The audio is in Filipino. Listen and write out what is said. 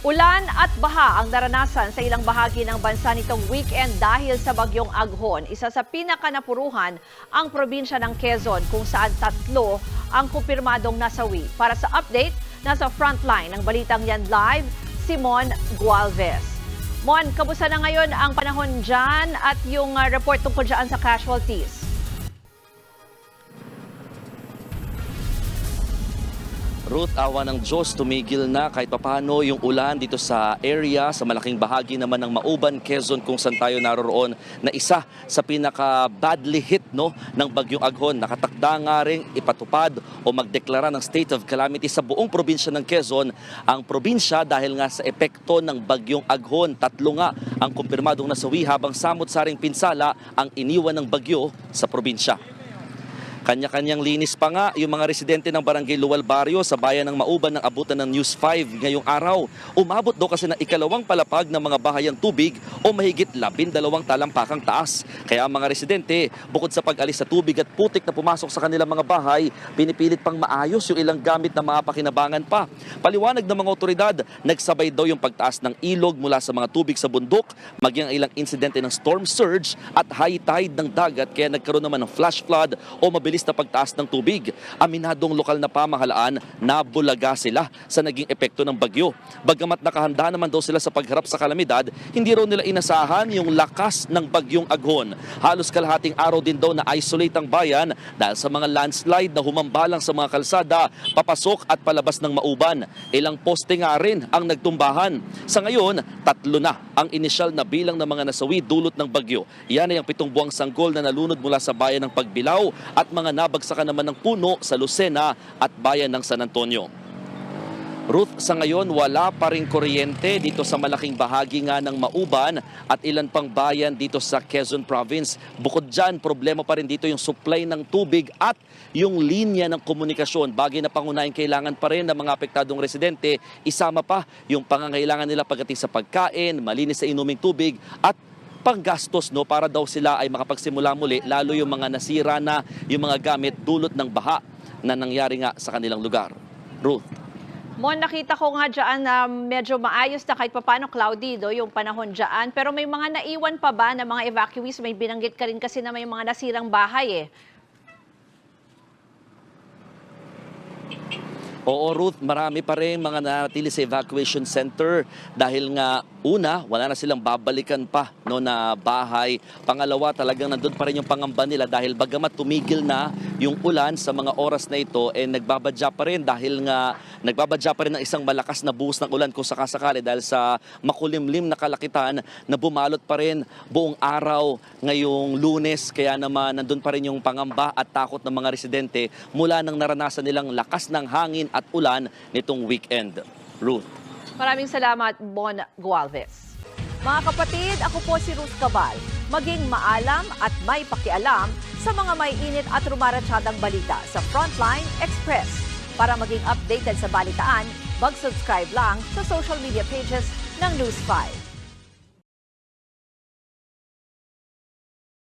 Ulan at baha ang naranasan sa ilang bahagi ng bansa nitong weekend dahil sa bagyong Aghon. Isa sa pinakanapuruhan ang probinsya ng Quezon kung saan 3 ang kumpirmadong nasawi. Para sa update, nasa frontline ng balitang yan live, si Mon Gualvez. Mon, kamusta na ngayon ang panahon dyan at yung report tungkol dyan sa casualties? Ruth, awa ng Diyos, tumigil na kahit papano yung ulan dito sa area, sa malaking bahagi naman ng Mauban, Quezon kung saan tayo naroroon na isa sa pinaka-badly hit ng bagyong Aghon. Nakatakda nga rin ipatupad o magdeklara ng state of calamity sa buong probinsya ng Quezon. Ang probinsya dahil nga sa epekto ng bagyong Aghon, 3 nga ang kumpirmadong nasawi habang samot-saring pinsala ang iniwan ng bagyo sa probinsya. Kanya-kanyang linis pa nga yung mga residente ng Barangay Luwal Barrio sa bayan ng Mauban ng abutan ng News 5 ngayong araw. Umabot daw kasi na ikalawang palapag ng mga bahayang tubig o mahigit 12 talampakang taas. Kaya ang mga residente, bukod sa pag-alis sa tubig at putik na pumasok sa kanilang mga bahay, pinipilit pang maayos yung ilang gamit na mga pakinabangan pa. Paliwanag ng mga otoridad, nagsabay daw yung pagtaas ng ilog mula sa mga tubig sa bundok, maging ang ilang insidente ng storm surge at high tide ng dagat kaya nagkaroon naman ng flash flood o mabilis na pagtaas ng tubig. Aminadong lokal na pamahalaan na bulaga sila sa naging epekto ng bagyo. Bagamat nakahanda naman daw sila sa pagharap sa kalamidad, hindi raw nila inasahan yung lakas ng bagyong Aghon. Halos kalahating araw din daw na isolate ang bayan dahil sa mga landslide na humambalang sa mga kalsada, papasok at palabas ng Mauban. Ilang poste nga rin ang nagtumbahan. Sa ngayon, 3 na ang inisyal na bilang ng mga nasawi dulot ng bagyo. Yan ay ang 7 buwang sanggol na nalunod mula sa bayan ng Pagbilao at mga nabagsakan naman ng puno sa Lucena at bayan ng San Antonio. Ruth, sa ngayon wala pa ring kuryente dito sa malaking bahagi nga ng Mauban at ilan pang bayan dito sa Quezon Province. Bukod dyan, problema pa rin dito yung supply ng tubig at yung linya ng komunikasyon. Bagay na pangunahing kailangan pa rin ng mga apektadong residente, isama pa yung pangangailangan nila pagdating sa pagkain, malinis sa inuming tubig at panggastos para daw sila ay makapagsimula muli, lalo yung mga nasira na yung mga gamit dulot ng baha na nangyari nga sa kanilang lugar. Ruth. Mon, nakita ko nga dyan na medyo maayos na kahit papano cloudy yung panahon dyan. Pero may mga naiwan pa ba na mga evacuees? May binanggit ka rin kasi na may mga nasirang bahay . Oo, Ruth, marami pa rin mga nanatili sa evacuation center dahil nga una, wala na silang babalikan pa na bahay. Pangalawa, talagang nandun pa rin yung pangamba nila dahil bagamat tumigil na yung ulan sa mga oras na ito, nagbabadya pa rin dahil nga nagbabadya pa rin ng isang malakas na buhos ng ulan kung sakasakali dahil sa makulimlim na kalakitan na bumalot pa rin buong araw ngayong Lunes. Kaya naman nandun pa rin yung pangamba at takot ng mga residente mula nang naranasan nilang lakas ng hangin at ulan nitong weekend. Ruth. Maraming salamat, Mon Gualvez. Mga kapatid, ako po si Ruth Cabal. Maging maalam at may pakialam sa mga may init at rumaratsadang balita sa Frontline Express. Para maging updated sa balitaan, mag-subscribe lang sa social media pages ng News 5.